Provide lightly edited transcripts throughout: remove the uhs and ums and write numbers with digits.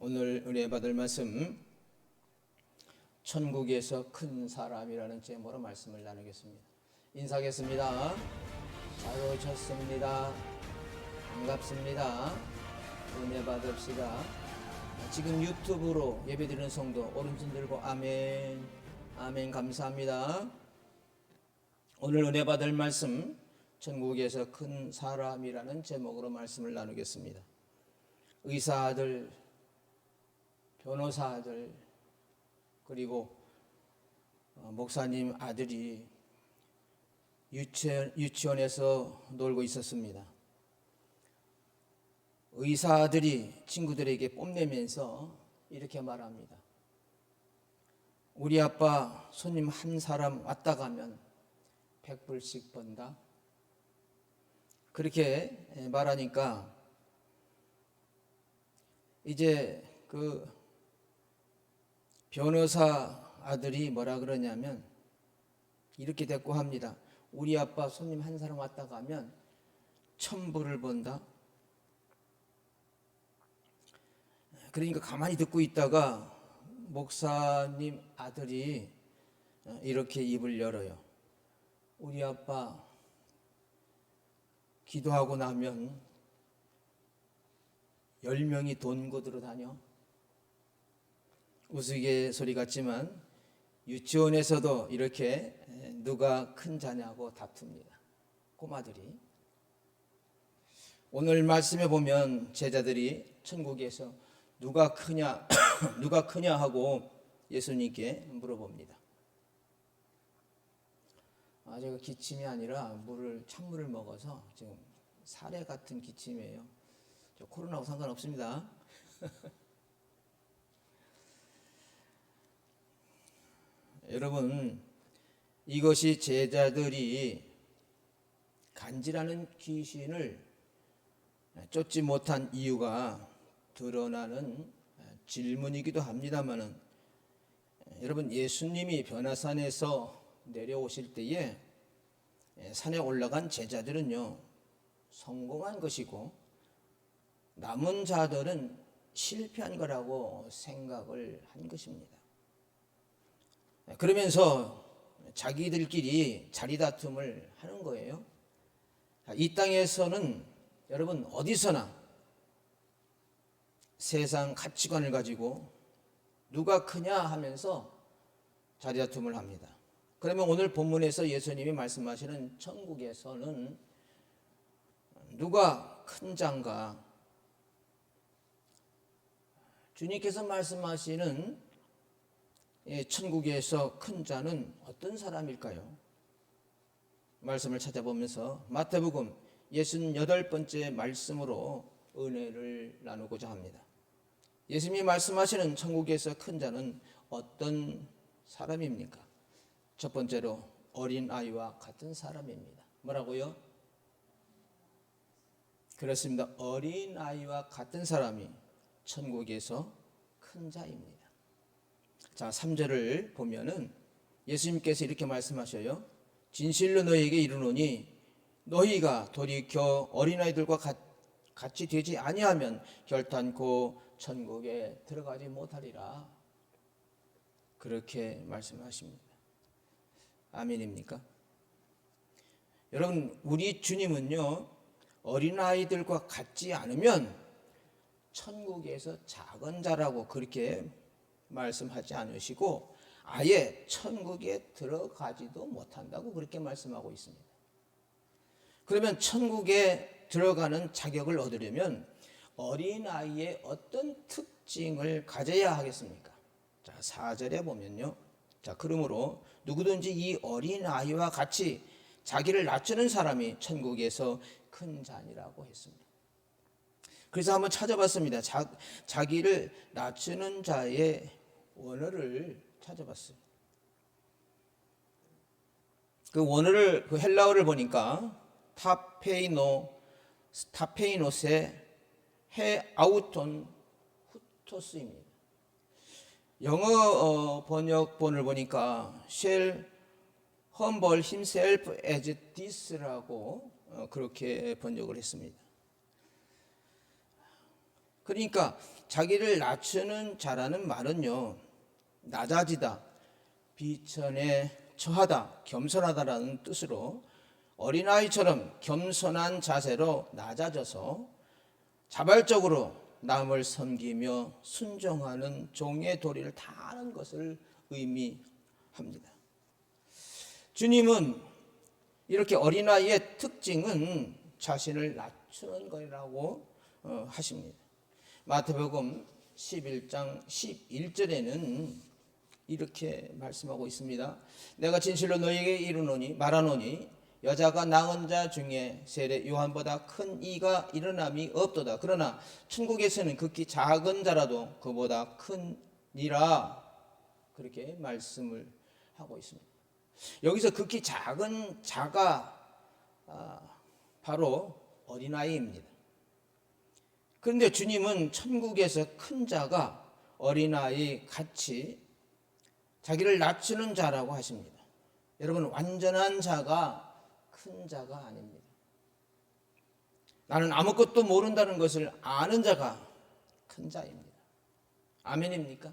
오늘 은혜 받을 말씀 천국에서 큰 사람이라는 제목으로 말씀을 나누겠습니다. 인사하겠습니다. 잘 오셨습니다. 반갑습니다. 은혜 받읍시다. 지금 유튜브로 예배드리는 성도 오른손 들고 아멘 아멘 감사합니다. 오늘 은혜 받을 말씀 천국에서 큰 사람이라는 제목으로 말씀을 나누겠습니다. 의사들, 변호사들, 그리고 목사님 아들이 유치원에서 놀고 있었습니다. 의사들이 친구들에게 뽐내면서 이렇게 말합니다. 우리 아빠 손님 한 사람 왔다 가면 100불씩 번다. 그렇게 말하니까 이제 그 변호사 아들이 뭐라 그러냐면 이렇게 대꾸합니다. 우리 아빠 손님 한 사람 왔다 가면 1000불을 번다. 그러니까 가만히 듣고 있다가 목사님 아들이 이렇게 입을 열어요. 우리 아빠 기도하고 나면 10명이 돈고들어 다녀. 우스갯소리 같지만 유치원에서도 이렇게 누가 큰 자냐고 다툽니다. 꼬마들이. 오늘 말씀에 보면 제자들이 천국에서 누가 크냐 누가 크냐 하고 예수님께 물어봅니다. 제가 기침이 아니라 찬물을 먹어서 지금 사례 같은 기침이에요. 저 코로나하고 상관없습니다. 여러분, 이것이 제자들이 간지라는 귀신을 쫓지 못한 이유가 드러나는 질문이기도 합니다만은, 여러분, 예수님이 변화산에서 내려오실 때에 산에 올라간 제자들은요 성공한 것이고 남은 자들은 실패한 거라고 생각을 한 것입니다. 그러면서 자기들끼리 자리다툼을 하는 거예요. 이 땅에서는 여러분 어디서나 세상 가치관을 가지고 누가 크냐 하면서 자리다툼을 합니다. 그러면 오늘 본문에서 예수님이 말씀하시는 천국에서는 누가 큰 자인가? 주님께서 말씀하시는 천국에서 큰 자는 어떤 사람일까요? 말씀을 찾아보면서 마태복음 68번째 말씀으로 은혜를 나누고자 합니다. 예수님이 말씀하시는 천국에서 큰 자는 어떤 사람입니까? 첫 번째로 어린아이와 같은 사람입니다. 뭐라고요? 그렇습니다. 어린아이와 같은 사람이 천국에서 큰 자입니다. 자, 3절을 보면은 예수님께서 이렇게 말씀하셔요. 진실로 너희에게 이르노니 너희가 돌이켜 어린아이들과 같이 되지 아니하면 결단코 천국에 들어가지 못하리라. 그렇게 말씀하십니다. 아멘입니까? 여러분, 우리 주님은요 어린아이들과 같지 않으면 천국에서 작은 자라고 그렇게 말씀하지 않으시고 아예 천국에 들어가지도 못한다고 그렇게 말씀하고 있습니다. 그러면 천국에 들어가는 자격을 얻으려면 어린아이의 어떤 특징을 가져야 하겠습니까? 자, 4절에 보면요. 자, 그러므로 누구든지 이 어린아이와 같이 자기를 낮추는 사람이 천국에서 큰 자니라고 했습니다. 그래서 한번 찾아봤습니다. 자기를 낮추는 자의 원어를 찾아봤어요. 그 원어를, 그 헬라어를 보니까 타페이노스의 해 아우톤 후토스입니다. 영어 번역본을 보니까 shall humble himself as this라고 그렇게 번역을 했습니다. 그러니까 자기를 낮추는 자라는 말은요, 낮아지다, 비천에 처하다, 겸손하다라는 뜻으로 어린아이처럼 겸손한 자세로 낮아져서 자발적으로 남을 섬기며 순종하는 종의 도리를 다하는 것을 의미합니다. 주님은 이렇게 어린아이의 특징은 자신을 낮추는 것이라고 하십니다. 마태복음 11장 11절에는 이렇게 말씀하고 있습니다. 내가 진실로 너희에게 이르노니 말하노니 여자가 낳은 자 중에 세례 요한보다 큰 이가 일어남이 없도다. 그러나 천국에서는 극히 작은 자라도 그보다 크니라. 그렇게 말씀을 하고 있습니다. 여기서 극히 작은 자가 바로 어린아이입니다. 그런데 주님은 천국에서 큰 자가 어린아이 같이 자기를 낮추는 자라고 하십니다. 여러분, 완전한 자가 큰 자가 아닙니다. 나는 아무것도 모른다는 것을 아는 자가 큰 자입니다. 아멘입니까?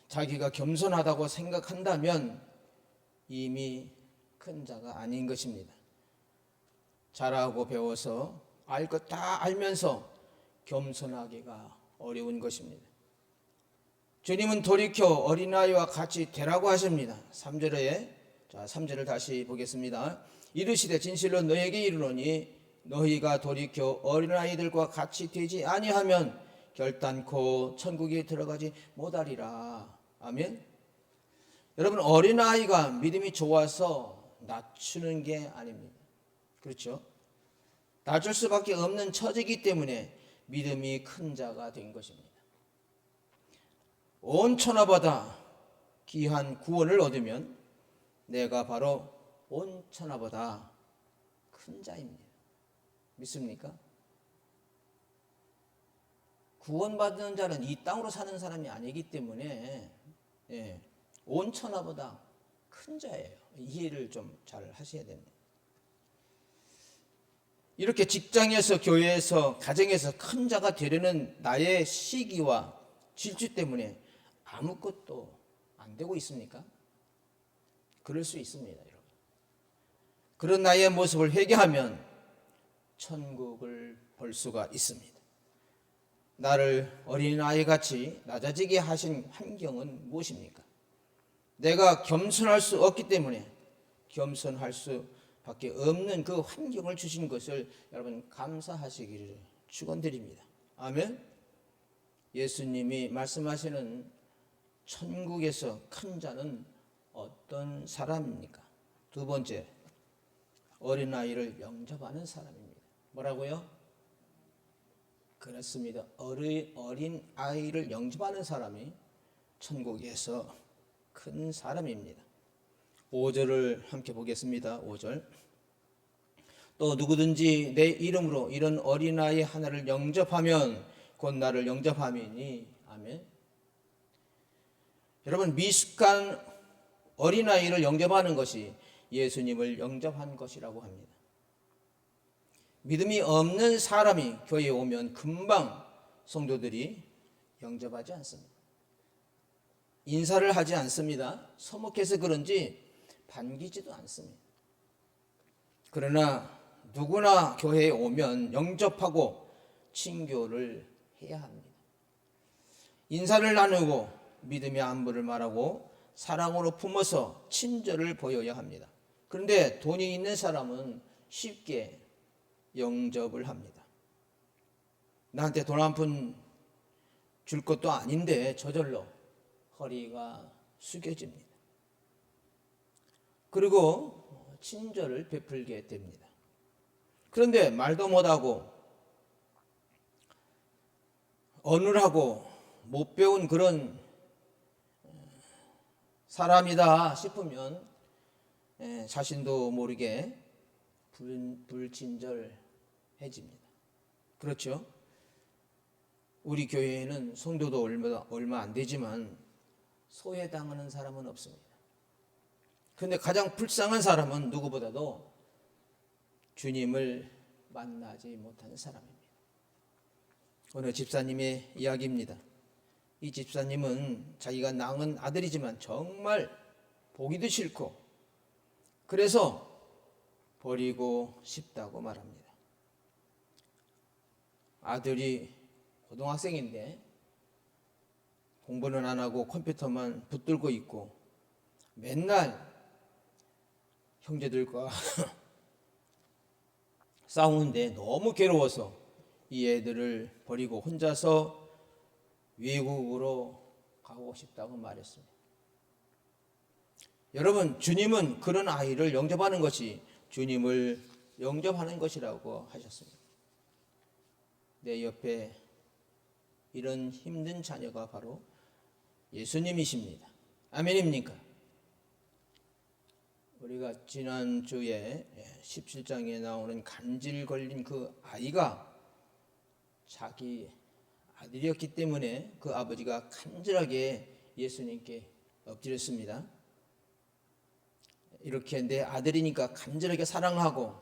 자기가 겸손하다고 생각한다면 이미 큰 자가 아닌 것입니다. 잘하고 배워서 알 것 다 알면서 겸손하기가 어려운 것입니다. 주님은 돌이켜 어린아이와 같이 되라고 하십니다. 3절을 다시 보겠습니다. 이르시되 진실로 너에게 이르노니 너희가 돌이켜 어린아이들과 같이 되지 아니하면 결단코 천국에 들어가지 못하리라. 아멘. 여러분, 어린아이가 믿음이 좋아서 낮추는 게 아닙니다. 그렇죠? 낮출 수밖에 없는 처지이기 때문에 믿음이 큰 자가 된 것입니다. 온 천하보다 귀한 구원을 얻으면 내가 바로 온 천하보다 큰 자입니다. 믿습니까? 구원받는 자는 이 땅으로 사는 사람이 아니기 때문에 온 천하보다 큰 자예요. 이해를 좀 잘 하셔야 됩니다. 이렇게 직장에서, 교회에서, 가정에서 큰 자가 되려는 나의 시기와 질주 때문에 아무것도 안 되고 있습니까? 그럴 수 있습니다, 여러분. 그런 나의 모습을 회개하면 천국을 볼 수가 있습니다. 나를 어린아이같이 낮아지게 하신 환경은 무엇입니까? 내가 겸손할 수 없기 때문에 겸손할 수밖에 없는 그 환경을 주신 것을 여러분 감사하시기를 축원드립니다. 아멘. 예수님이 말씀하시는 천국에서 큰 자는 어떤 사람입니까? 두 번째, 어린아이를 영접하는 사람입니다. 뭐라고요? 그렇습니다. 어린아이를 영접하는 사람이 천국에서 큰 사람입니다. 5절을 함께 보겠습니다. 5절. 또 누구든지 내 이름으로 이런 어린아이 하나를 영접하면 곧 나를 영접함이니. 아멘. 여러분, 미숙한 어린아이를 영접하는 것이 예수님을 영접한 것이라고 합니다. 믿음이 없는 사람이 교회에 오면 금방 성도들이 영접하지 않습니다. 인사를 하지 않습니다. 서먹해서 그런지 반기지도 않습니다. 그러나 누구나 교회에 오면 영접하고 친교를 해야 합니다. 인사를 나누고 믿음의 안부를 말하고 사랑으로 품어서 친절을 보여야 합니다. 그런데 돈이 있는 사람은 쉽게 영접을 합니다. 나한테 돈 한 푼 줄 것도 아닌데 저절로 허리가 숙여집니다. 그리고 친절을 베풀게 됩니다. 그런데 말도 못하고 어눌하고 못 배운 그런 사람이다 싶으면 자신도 모르게 불친절해집니다. 그렇죠? 우리 교회에는 성도도 얼마 안 되지만 소외당하는 사람은 없습니다. 그런데 가장 불쌍한 사람은 누구보다도 주님을 만나지 못하는 사람입니다. 어느 집사님의 이야기입니다. 이 집사님은 자기가 낳은 아들이지만 정말 보기도 싫고 그래서 버리고 싶다고 말합니다. 아들이 고등학생인데 공부는 안 하고 컴퓨터만 붙들고 있고 맨날 형제들과 싸우는데 너무 괴로워서 이 애들을 버리고 혼자서 외국으로 가고 싶다고 말했습니다. 여러분, 주님은 그런 아이를 영접하는 것이 주님을 영접하는 것이라고 하셨습니다. 내 옆에 이런 힘든 자녀가 바로 예수님이십니다. 아멘입니까? 우리가 지난주에 17장에 나오는 간질 걸린 그 아이가 자기 아들이었기 때문에 그 아버지가 간절하게 예수님께 엎드렸습니다. 이렇게 내 아들이니까 간절하게 사랑하고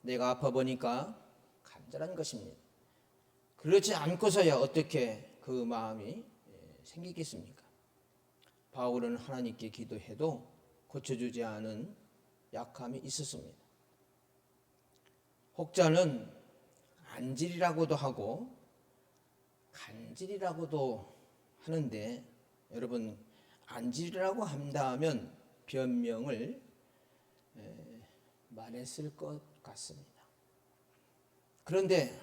내가 아파 보니까 간절한 것입니다. 그렇지 않고서야 어떻게 그 마음이 생기겠습니까? 바울은 하나님께 기도해도 고쳐주지 않은 약함이 있었습니다. 혹자는 안질이라고도 하고 간질이라고도 하는데 여러분, 안질이라고 한다면 변명을 말했을 것 같습니다. 그런데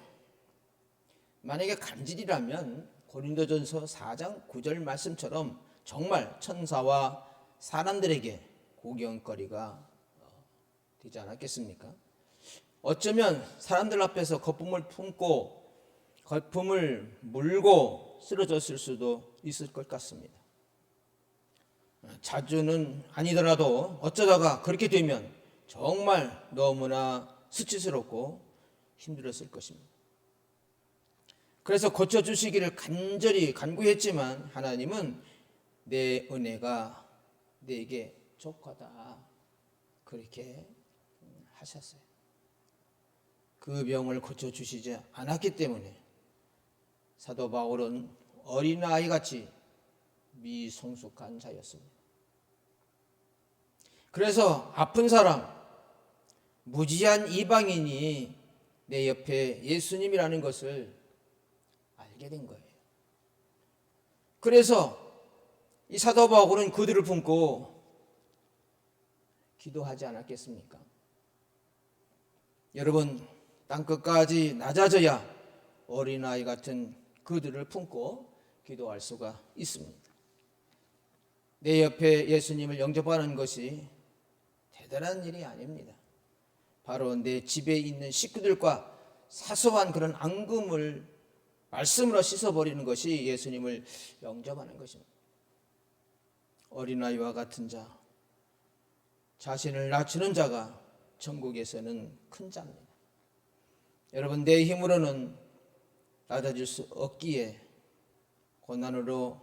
만약에 간질이라면 고린도전서 4장 9절 말씀처럼 정말 천사와 사람들에게 구경거리가 되지 않았겠습니까? 어쩌면 사람들 앞에서 거품을 품고 거품을 물고 쓰러졌을 수도 있을 것 같습니다. 자주는 아니더라도 어쩌다가 그렇게 되면 정말 너무나 수치스럽고 힘들었을 것입니다. 그래서 고쳐주시기를 간절히 간구했지만 하나님은 내 은혜가 내게 족하다 그렇게 하셨어요. 그 병을 고쳐주시지 않았기 때문에 사도 바울은 어린아이같이 미성숙한 자였습니다. 그래서 아픈 사람, 무지한 이방인이 내 옆에 예수님이라는 것을 알게 된 거예요. 그래서 이 사도 바울은 그들을 품고 기도하지 않았겠습니까? 여러분, 땅끝까지 낮아져야 어린아이 같은 그들을 품고 기도할 수가 있습니다. 내 옆에 예수님을 영접하는 것이 대단한 일이 아닙니다. 바로 내 집에 있는 식구들과 사소한 그런 앙금을 말씀으로 씻어버리는 것이 예수님을 영접하는 것입니다. 어린아이와 같은 자, 자신을 낮추는 자가 천국에서는 큰 자입니다. 여러분, 내 힘으로는 낮아질 수 없기에 고난으로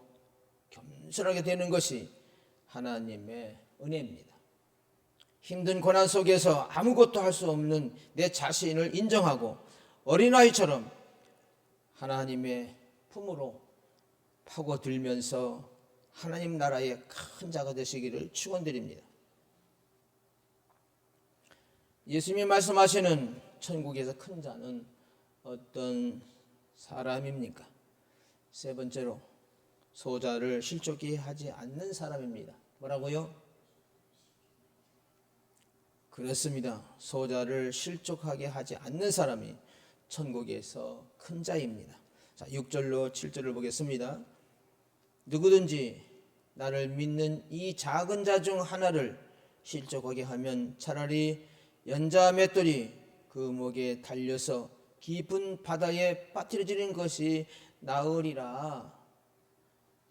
겸손하게 되는 것이 하나님의 은혜입니다. 힘든 고난 속에서 아무것도 할 수 없는 내 자신을 인정하고 어린아이처럼 하나님의 품으로 파고들면서 하나님 나라의 큰 자가 되시기를 축원드립니다. 예수님이 말씀하시는 천국에서 큰 자는 어떤 사람입니까? 세 번째로 소자를 실족히 하지 않는 사람입니다. 뭐라고요? 그렇습니다. 소자를 실족하게 하지 않는 사람이 천국에서 큰 자입니다. 자, 6절로 7절을 보겠습니다. 누구든지 나를 믿는 이 작은 자 중 하나를 실족하게 하면 차라리 연자 맷돌이 그 목에 달려서 깊은 바다에 빠뜨려지는 것이 나으리라.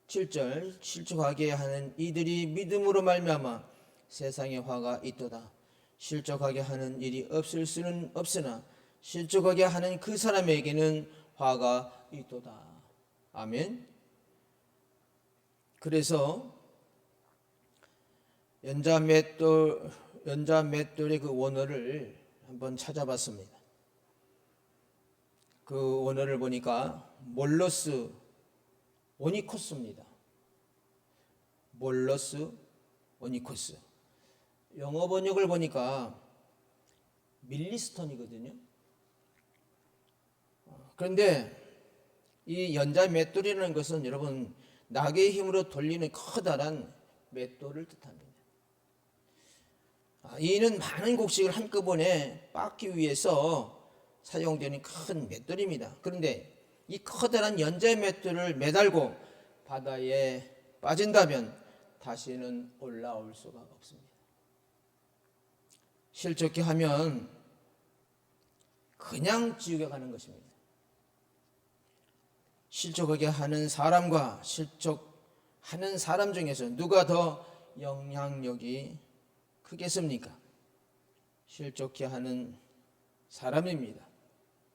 7절, 실족하게 하는 이들이 믿음으로 말미암아 세상에 화가 있도다. 실족하게 하는 일이 없을 수는 없으나 실족하게 하는 그 사람에게는 화가 있도다. 아멘. 그래서 연자 맷돌의 그 원어를 한번 찾아봤습니다. 그 원어를 보니까 몰러스 오니코스입니다. 몰러스 오니코스. 영어 번역을 보니까 밀리스톤이거든요. 그런데 이 연자 맷돌이라는 것은 여러분 낙의 힘으로 돌리는 커다란 맷돌을 뜻합니다. 이는 많은 곡식을 한꺼번에 빻기 위해서 사용되는 큰 맷돌입니다. 그런데 이 커다란 연자 맷돌을 매달고 바다에 빠진다면 다시는 올라올 수가 없습니다. 실족해 하면 그냥 지옥에 가는 것입니다. 실족하게 하는 사람과 실족하는 사람 중에서 누가 더 영향력이 크겠습니까? 실족해 하는 사람입니다.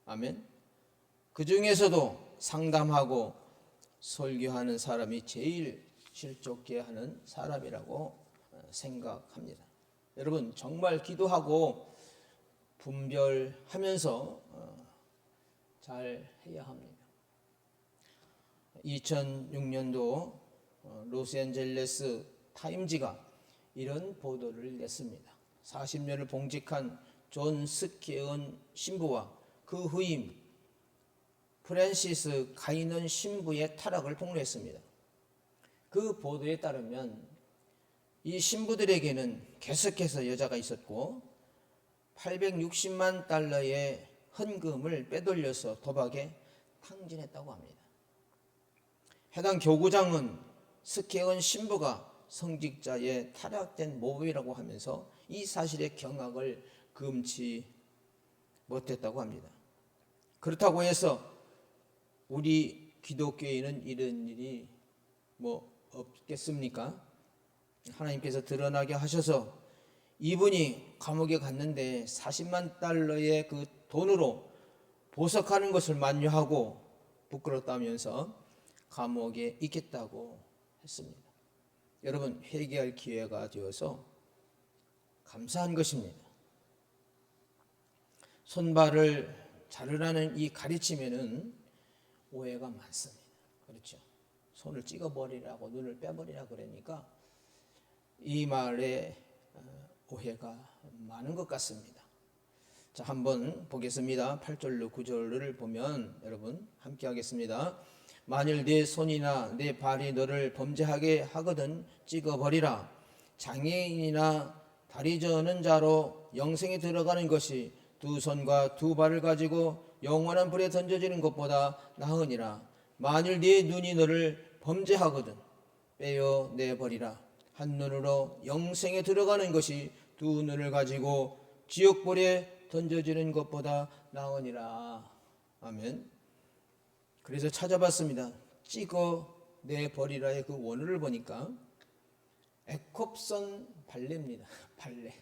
아멘. 그 중에서도 상담하고 설교하는 사람이 제일 실족해 하는 사람이라고 생각합니다. 여러분 정말 기도하고 분별하면서 잘 해야 합니다. 2006년도 로스앤젤레스 타임지가 이런 보도를 냈습니다. 40년을 봉직한 존 스케온 신부와 그 후임 프랜시스 가이넌 신부의 타락을 폭로했습니다. 그 보도에 따르면 이 신부들에게는 계속해서 여자가 있었고 860만 달러의 헌금을 빼돌려서 도박에 탕진했다고 합니다. 해당 교구장은 스케온 신부가 성직자의 타락된 모범이라고 하면서 이 사실의 경악을 금치 못했다고 합니다. 그렇다고 해서 우리 기독교인은 이런 일이 없겠습니까? 하나님께서 드러나게 하셔서 이분이 감옥에 갔는데 40만 달러의 그 돈으로 보석하는 것을 만류하고 부끄럽다면서 감옥에 있겠다고 했습니다. 여러분 회개할 기회가 되어서 감사한 것입니다. 손발을 자르라는 이 가르침에는 오해가 많습니다. 그렇죠? 손을 찍어버리라고 눈을 빼버리라 그러니까 이 말에 오해가 많은 것 같습니다. 자, 한번 보겠습니다. 8절로 9절을 보면 여러분 함께 하겠습니다. 만일 내 손이나 내 발이 너를 범죄하게 하거든 찍어버리라. 장애인이나 다리 저는 자로 영생에 들어가는 것이 두 손과 두 발을 가지고 영원한 불에 던져지는 것보다 나으니라. 만일 네 눈이 너를 범죄하거든 빼어 내버리라. 한 눈으로 영생에 들어가는 것이 두 눈을 가지고 지옥불에 던져지는 것보다 나으니라. 아멘. 그래서 찾아봤습니다. 찍어 내버리라의 그 원어를 보니까 에콥선 발레입니다. 발레.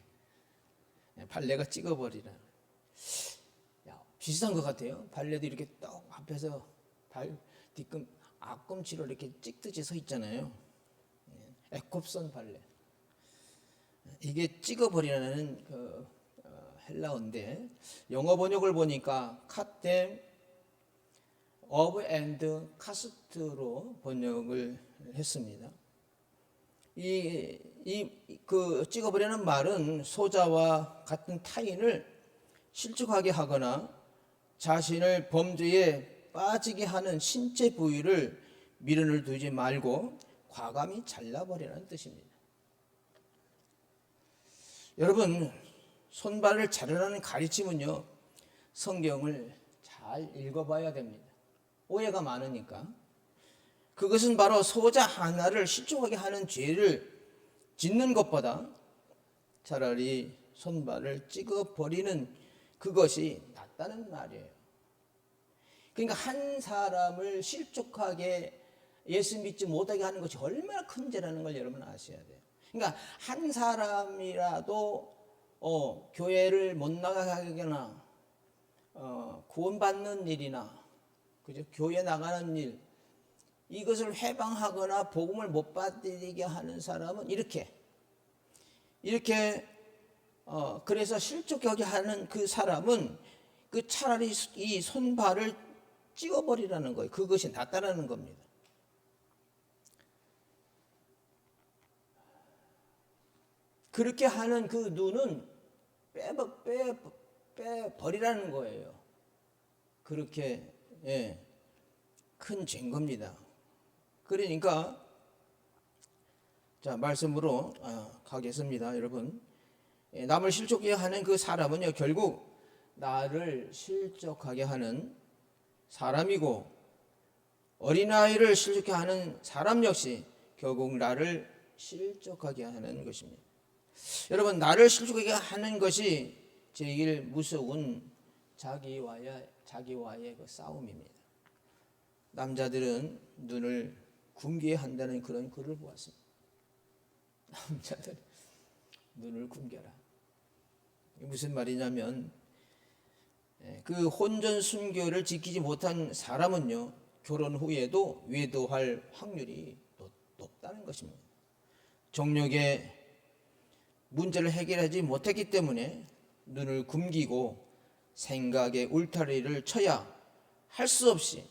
발레가 찍어버리라. 비슷한 것 같아요. 발레도 이렇게 떡 앞에서 발 뒤꿈 앞꿈치로 이렇게 찍듯이 서 있잖아요. 에콥선 발레. 이게 찍어버리라는 그 헬라어인데 영어 번역을 보니까 카템 of and 카스트로 번역을 했습니다. 그 찍어버리는 말은 소자와 같은 타인을 실족하게 하거나 자신을 범죄에 빠지게 하는 신체 부위를 미련을 두지 말고 과감히 잘라버리라는 뜻입니다. 여러분 손발을 자르라는 가르침은요 성경을 잘 읽어봐야 됩니다. 오해가 많으니까. 그것은 바로 소자 하나를 실족하게 하는 죄를 짓는 것보다 차라리 손발을 찍어버리는 그것이 낫다는 말이에요. 그러니까 한 사람을 실족하게 예수 믿지 못하게 하는 것이 얼마나 큰 죄라는 걸 여러분 아셔야 돼요. 그러니까 한 사람이라도 교회를 못 나가게 하거나 구원받는 일이나 그죠? 교회 나가는 일 이것을 회방하거나 복음을 못 받게 하는 사람은 이렇게 그래서 실족하게 하는 그 사람은 그 차라리 이 손발을 찍어버리라는 거예요. 그것이 낫다라는 겁니다. 그렇게 하는 그 눈은 빼버리라는 거예요. 그렇게 큰 죄인 겁니다. 그러니까 자, 말씀으로 가겠습니다. 여러분, 남을 실족하게 하는 그 사람은요, 결국 나를 실족하게 하는 사람이고, 어린아이를 실족하게 하는 사람 역시 결국 나를 실족하게 하는 것입니다. 여러분, 나를 실족하게 하는 것이 제일 무서운 자기와의 그 싸움입니다. 남자들은 눈을 굶게 한다는 그런 글을 보았습니다. 남자들 눈을 굶겨라. 이게 무슨 말이냐면, 그 혼전 순결을 지키지 못한 사람은요, 결혼 후에도 외도할 확률이 높다는 것입니다. 정력의 문제를 해결하지 못했기 때문에 눈을 굶기고 생각의 울타리를 쳐야 할 수 없이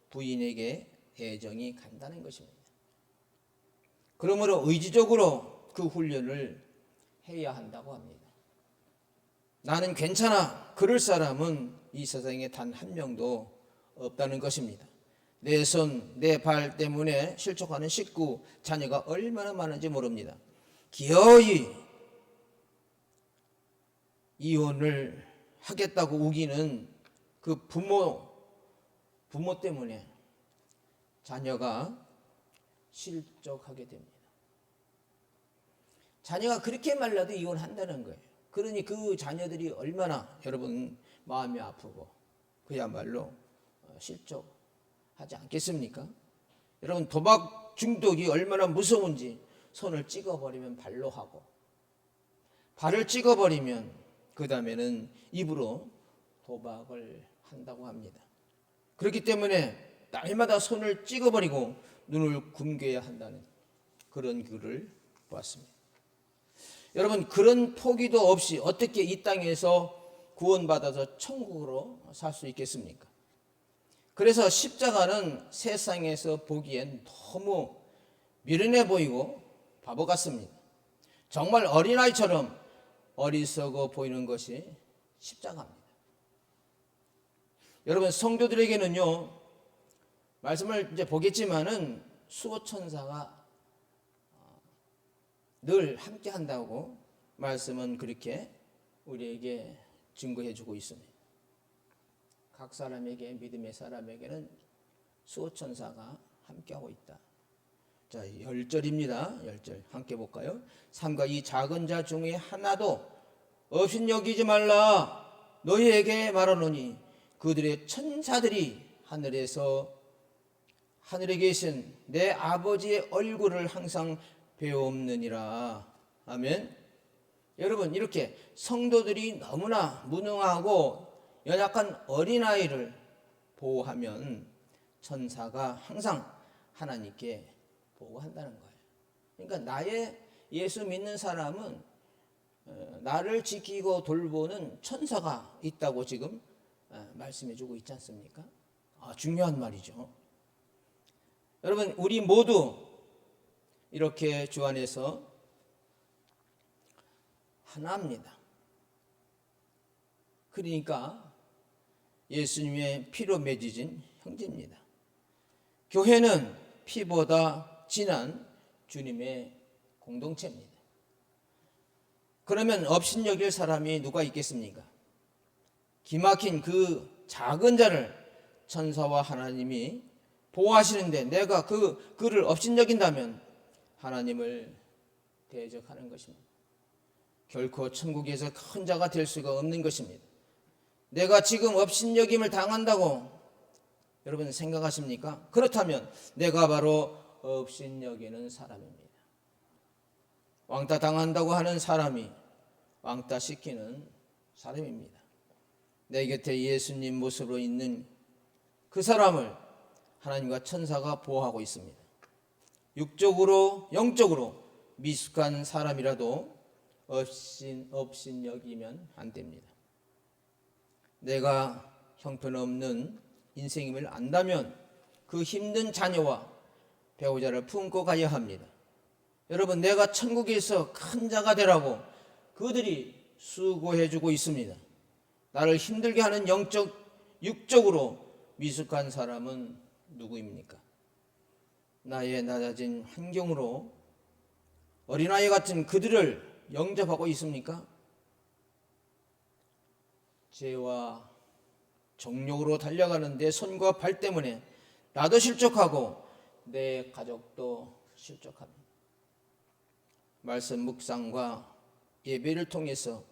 부인에게 애정이 간다는 것입니다. 그러므로 의지적으로 그 훈련을 해야 한다고 합니다. 나는 괜찮아. 그럴 사람은 이 세상에 단 한 명도 없다는 것입니다. 내 손, 내 발 때문에 실족하는 식구, 자녀가 얼마나 많은지 모릅니다. 기어이 이혼을 하겠다고 우기는 그 부모 때문에 자녀가 실족하게 됩니다. 자녀가 그렇게 말라도 이혼한다는 거예요. 그러니 그 자녀들이 얼마나 여러분 마음이 아프고 그야말로 실족하지 않겠습니까? 여러분, 도박 중독이 얼마나 무서운지 손을 찍어버리면 발로 하고, 발을 찍어버리면 그 다음에는 입으로 도박을 한다고 합니다. 그렇기 때문에 날마다 손을 찍어버리고 눈을 굶겨야 한다는 그런 글을 보았습니다. 여러분, 그런 포기도 없이 어떻게 이 땅에서 구원받아서 천국으로 살 수 있겠습니까? 그래서 십자가는 세상에서 보기엔 너무 미련해 보이고 바보 같습니다. 정말 어린아이처럼 어리석어 보이는 것이 십자가입니다. 여러분, 성도들에게는요, 말씀을 이제 보겠지만은 수호천사가 늘 함께 한다고 말씀은 그렇게 우리에게 증거해 주고 있습니다. 각 사람에게, 믿음의 사람에게는 수호천사가 함께하고 있다. 자, 10절입니다. 10절 함께 볼까요? 삼가 이 작은 자 중에 하나도 없인 여기지 말라. 너희에게 말하노니 그들의 천사들이 하늘에 계신 내 아버지의 얼굴을 항상 배옵느니라. 아멘. 여러분, 이렇게 성도들이 너무나 무능하고 연약한 어린아이를 보호하면 천사가 항상 하나님께 보호한다는 거예요. 그러니까 나의 예수 믿는 사람은 나를 지키고 돌보는 천사가 있다고 지금 말씀해 주고 있지 않습니까? 중요한 말이죠. 여러분, 우리 모두 이렇게 주 안에서 하나입니다. 그러니까 예수님의 피로 맺어진 형제입니다. 교회는 피보다 진한 주님의 공동체입니다. 그러면 업신여길 사람이 누가 있겠습니까? 기막힌 그 작은 자를 천사와 하나님이 보호하시는데 내가 그를 업신여긴다면 하나님을 대적하는 것입니다. 결코 천국에서 큰 자가 될 수가 없는 것입니다. 내가 지금 업신여김을 당한다고 여러분 생각하십니까? 그렇다면 내가 바로 업신여기는 사람입니다. 왕따 당한다고 하는 사람이 왕따 시키는 사람입니다. 내 곁에 예수님 모습으로 있는 그 사람을 하나님과 천사가 보호하고 있습니다. 육적으로 영적으로 미숙한 사람이라도 업신여기면 안 됩니다. 내가 형편없는 인생임을 안다면 그 힘든 자녀와 배우자를 품고 가야 합니다. 여러분, 내가 천국에서 큰 자가 되라고 그들이 수고해주고 있습니다. 나를 힘들게 하는 육적으로 미숙한 사람은 누구입니까? 나의 낮아진 환경으로 어린아이 같은 그들을 영접하고 있습니까? 죄와 정욕으로 달려가는 내 손과 발 때문에 나도 실족하고 내 가족도 실족합니다. 말씀 묵상과 예배를 통해서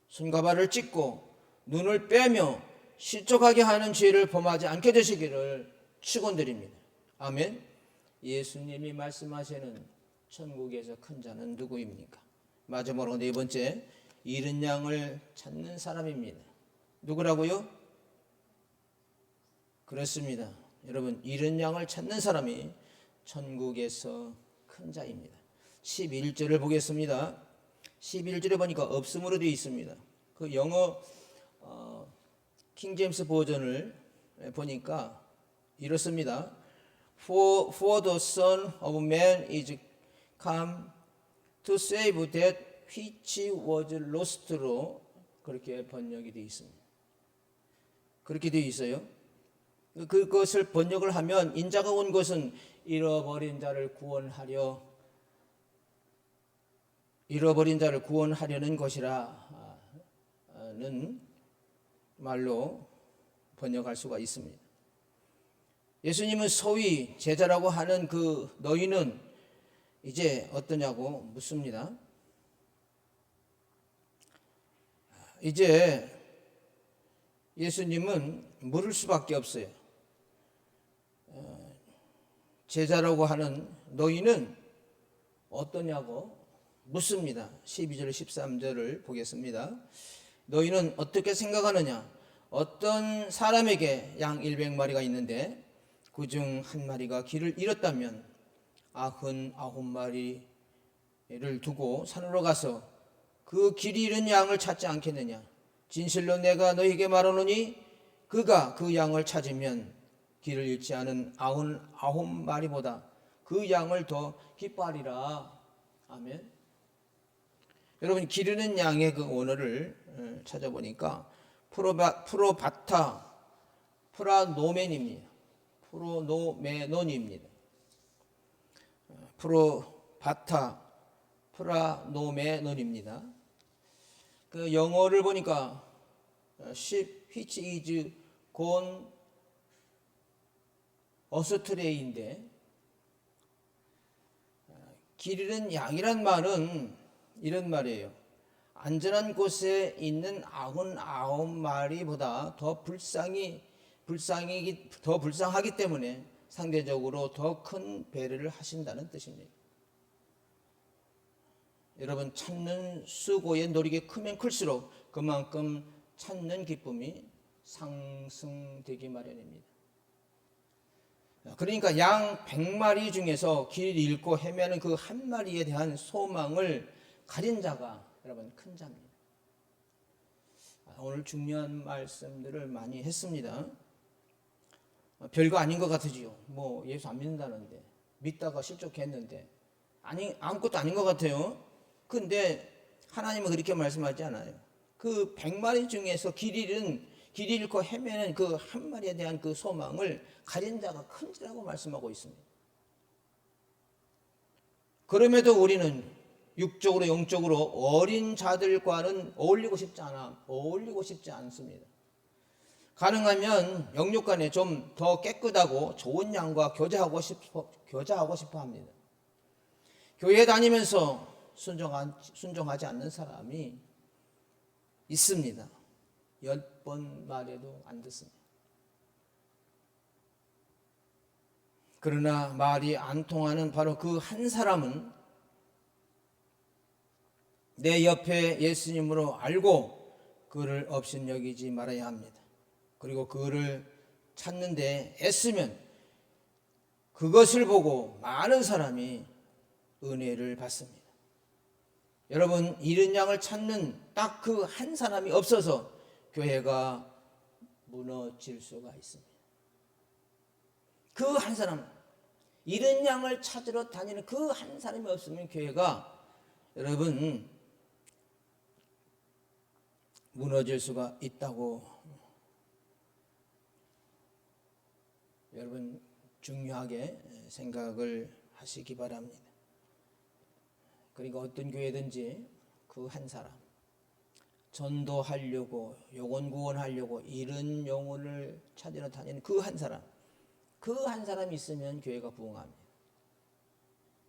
손과 발을 찢고 눈을 빼며 실족하게 하는 죄를 범하지 않게 되시기를 축원드립니다. 아멘. 예수님이 말씀하시는 천국에서 큰 자는 누구입니까? 마지막으로 네 번째, 잃은 양을 찾는 사람입니다. 누구라고요? 그렇습니다. 여러분, 잃은 양을 찾는 사람이 천국에서 큰 자입니다. 11절을 보겠습니다. 11절에 보니까 없음으로 되어 있습니다. 그 영어 킹제임스 버전을 보니까 이렇습니다. For the Son of Man is come to save that which was lost로 그렇게 번역이 되어 있습니다. 그렇게 되어 있어요. 그것을 번역을 하면 인자가 온 것은 잃어버린 자를 구원하려는 것이라는 말로 번역할 수가 있습니다. 예수님은 소위 제자라고 하는 그 너희는 이제 어떠냐고 묻습니다. 이제 예수님은 물을 수밖에 없어요. 제자라고 하는 너희는 어떠냐고 묻습니다. 12절 13절을 보겠습니다. 너희는 어떻게 생각하느냐? 어떤 사람에게 양 100마리가 있는데 그중 한 마리가 길을 잃었다면 99마리를 두고 산으로 가서 그 길이 잃은 양을 찾지 않겠느냐? 진실로 내가 너희에게 말하노니 그가 그 양을 찾으면 길을 잃지 않은 99마리보다 그 양을 더 기뻐하리라. 아멘. 여러분, 길 잃은 양의 그 원어를 찾아보니까 프라노멘입니다. 프로노메논입니다. 프라노메논입니다. 그 영어를 보니까 ship which is gone astray,인데 길 잃은 양이란 말은 이런 말이에요. 안전한 곳에 있는 99마리보다 더 불쌍하기 때문에 상대적으로 더 큰 배려를 하신다는 뜻입니다. 여러분, 찾는 수고의 노력이 크면 클수록 그만큼 찾는 기쁨이 상승되기 마련입니다. 그러니까 양 100마리 중에서 길을 잃고 헤매는 그 한 마리에 대한 소망을 가진 자가 여러분 큰 자입니다. 오늘 중요한 말씀들을 많이 했습니다. 별거 아닌 것 같으지요. 뭐 예수 안 믿는다는데, 믿다가 실족했는데 아무것도 아닌 것 같아요. 근데 하나님은 그렇게 말씀하지 않아요. 그 100마리 중에서 길 잃고 헤매는 그 한 마리에 대한 그 소망을 가진 자가 큰 자라고 말씀하고 있습니다. 그럼에도 우리는 육적으로 영적으로 어린 자들과는 어울리고 싶지 않습니다. 가능하면 영육 간에 좀 더 깨끗하고 좋은 양과 교제하고 싶어 합니다. 교회 다니면서 순종하지 않는 사람이 있습니다. 10번 말해도 안 듣습니다. 그러나 말이 안 통하는 바로 그 한 사람은 내 옆에 예수님으로 알고 그를 업신여기지 말아야 합니다. 그리고 그를 찾는 데 애쓰면 그것을 보고 많은 사람이 은혜를 받습니다. 여러분, 잃은 양을 찾는 딱 그 한 사람이 없어서 교회가 무너질 수가 있습니다. 그 한 사람, 잃은 양을 찾으러 다니는 그 한 사람이 없으면 교회가 여러분 무너질 수가 있다고 여러분 중요하게 생각을 하시기 바랍니다. 그러니까 어떤 교회든지 그 한 사람, 전도하려고 영혼 구원하려고 잃은 영혼을 찾으러 다니는 그 한 사람, 그 한 사람이 있으면 교회가 부흥합니다.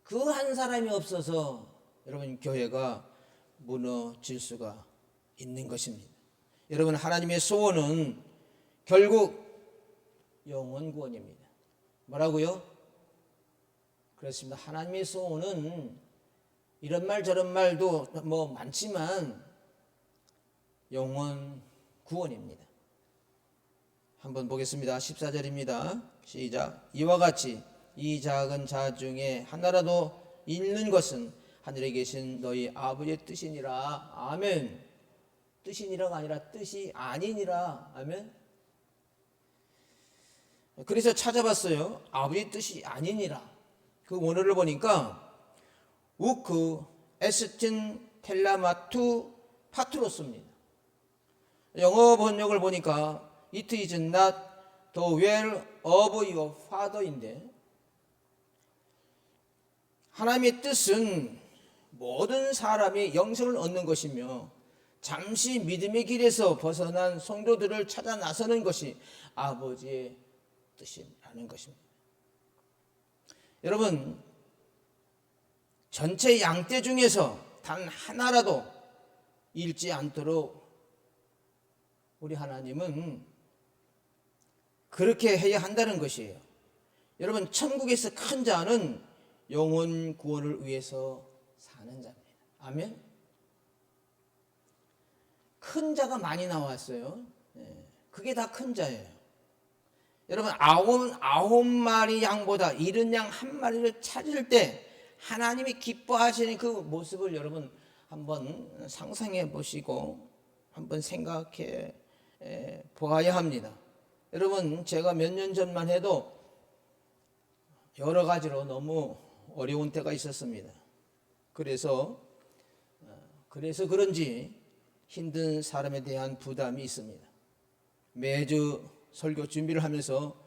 그 한 사람이 없어서 여러분 교회가 무너질 수가 있는 것입니다. 여러분 하나님의 소원은 결국 영혼 구원입니다. 뭐라고요? 그렇습니다. 하나님의 소원은 이런 말 저런 말도 뭐 많지만 영혼 구원입니다. 한번 보겠습니다. 14절입니다. 시작. 이와 같이 이 작은 자 중에 하나라도 잃는 것은 하늘에 계신 너희 아버지의 뜻이니라. 아멘. 뜻이니라가 아니라 뜻이 아니니라. 아멘. 그래서 찾아봤어요. 아버지 뜻이 아니니라. 그 원어를 보니까 우크 에스틴 텔라마투 파트로스입니다. 영어 번역을 보니까 It is not the will of your father인데, 하나님의 뜻은 모든 사람이 영생을 얻는 것이며 잠시 믿음의 길에서 벗어난 성도들을 찾아 나서는 것이 아버지의 뜻이라는 것입니다. 여러분, 전체 양떼 중에서 단 하나라도 잃지 않도록 우리 하나님은 그렇게 해야 한다는 것이에요. 여러분, 천국에서 큰 자는 영혼 구원을 위해서 사는 자입니다. 아멘. 큰 자가 많이 나왔어요. 그게 다 큰 자예요. 여러분, 아홉 마리 양보다 잃은 양 한 마리를 찾을 때 하나님이 기뻐하시는 그 모습을 여러분 한번 상상해 보시고 한번 생각해 보아야 합니다. 여러분, 제가 몇 년 전만 해도 여러 가지로 너무 어려운 때가 있었습니다. 그래서 그런지 힘든 사람에 대한 부담이 있습니다. 매주 설교 준비를 하면서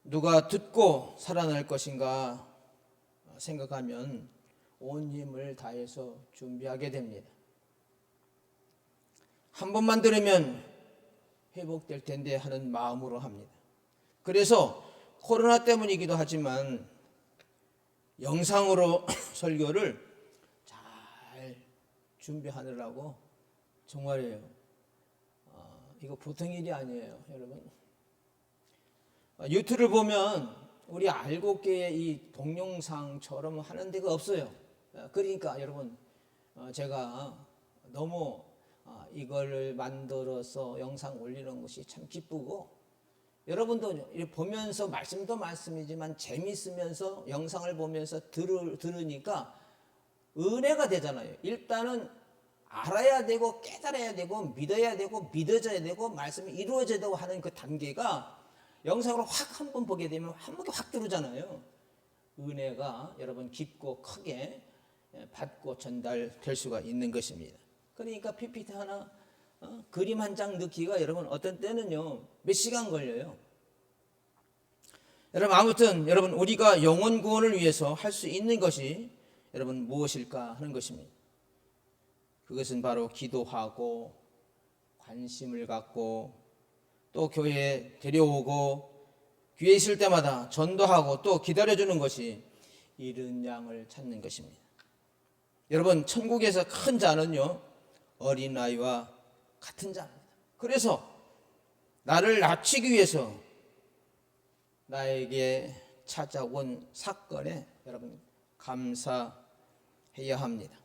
누가 듣고 살아날 것인가 생각하면 온 힘을 다해서 준비하게 됩니다. 한 번만 들으면 회복될 텐데 하는 마음으로 합니다. 그래서 코로나 때문이기도 하지만 영상으로 설교를 잘 준비하느라고 정말이에요. 이거 보통 일이 아니에요, 여러분. 유튜브를 보면 우리 알곡계의 이 동영상처럼 하는 데가 없어요. 그러니까 여러분, 제가 너무 이걸 만들어서 영상 올리는 것이 참 기쁘고, 여러분도 보면서 말씀도 말씀이지만 재미있으면서 영상을 보면서 들으니까 은혜가 되잖아요. 일단은 알아야 되고 깨달아야 되고 믿어야 되고 믿어져야 되고 말씀이 이루어져야 되고 하는 그 단계가 영상으로 확 한번 보게 되면 한 번에 확 들어오잖아요. 은혜가 여러분 깊고 크게 받고 전달될 수가 있는 것입니다. 그러니까 PPT 하나, 그림 한 장 넣기가 여러분 어떤 때는요 몇 시간 걸려요. 여러분, 아무튼 여러분, 우리가 영혼 구원을 위해서 할 수 있는 것이 여러분 무엇일까 하는 것입니다. 그것은 바로 기도하고 관심을 갖고 또 교회에 데려오고 귀에 있을 때마다 전도하고 또 기다려주는 것이 잃은 양을 찾는 것입니다. 여러분, 천국에서 큰 자는요 어린아이와 같은 자입니다. 그래서 나를 낮추기 위해서 나에게 찾아온 사건에 여러분 감사해야 합니다.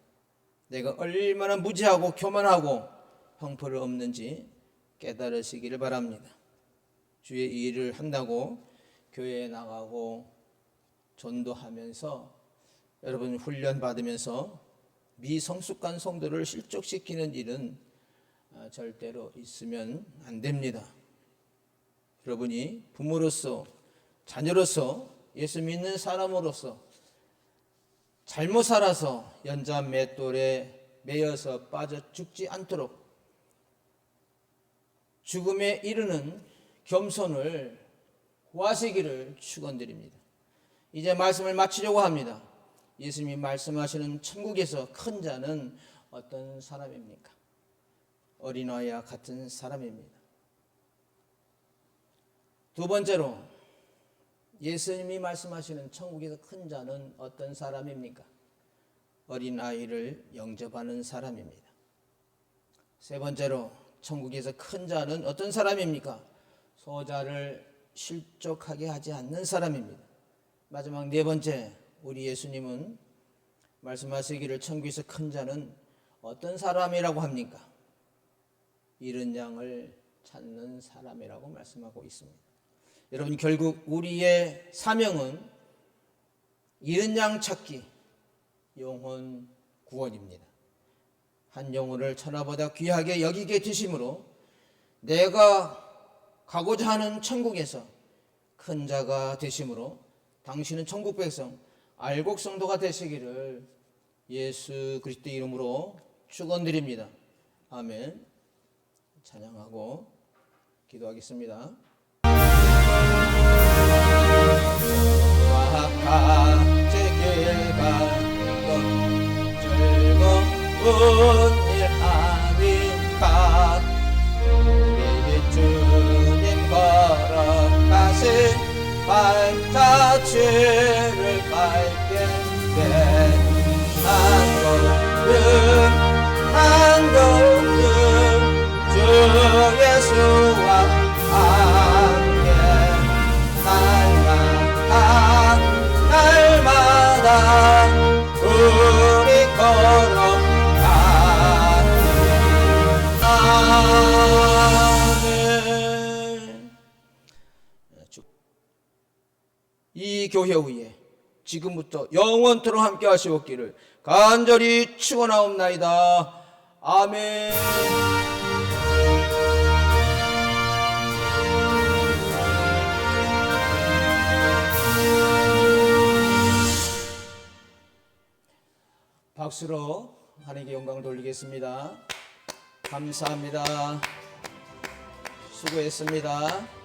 내가 얼마나 무지하고 교만하고 형편을 없는지 깨달으시기를 바랍니다. 주의 일을 한다고 교회에 나가고 전도하면서 여러분 훈련 받으면서 미성숙한 성도를 실족시키는 일은 절대로 있으면 안 됩니다. 여러분이 부모로서 자녀로서, 예수 믿는 사람으로서 잘못 살아서 연자 맷돌에 매여서 빠져 죽지 않도록 죽음에 이르는 겸손을 구하시기를 축원드립니다. 이제 말씀을 마치려고 합니다. 예수님이 말씀하시는 천국에서 큰 자는 어떤 사람입니까? 어린아이와 같은 사람입니다. 두 번째로 예수님이 말씀하시는 천국에서 큰 자는 어떤 사람입니까? 어린아이를 영접하는 사람입니다. 세 번째로 천국에서 큰 자는 어떤 사람입니까? 소자를 실족하게 하지 않는 사람입니다. 마지막 네 번째, 우리 예수님은 말씀하시기를 천국에서 큰 자는 어떤 사람이라고 합니까? 잃은 양을 찾는 사람이라고 말씀하고 있습니다. 여러분, 결국 우리의 사명은 잃은 양 찾기, 영혼 구원입니다. 한 영혼을 천하보다 귀하게 여기게 되심으로 내가 가고자 하는 천국에서 큰 자가 되심으로 당신은 천국 백성, 알곡 성도가 되시기를 예수 그리스도의 이름으로 축원드립니다. 아멘. 찬양하고 기도하겠습니다. 같이 길 가고 즐거운 일 하니까 우리 주님 걸어가신 발자취를 밟게 된 한 걸음 주 예수와 함께 날마다 우리 걸어가리. 이 교회 위에 지금부터 영원토록 함께 하시옵기를 간절히 축원하옵나이다. 아멘. 박수로 하나님께 영광을 돌리겠습니다. 감사합니다. 수고했습니다.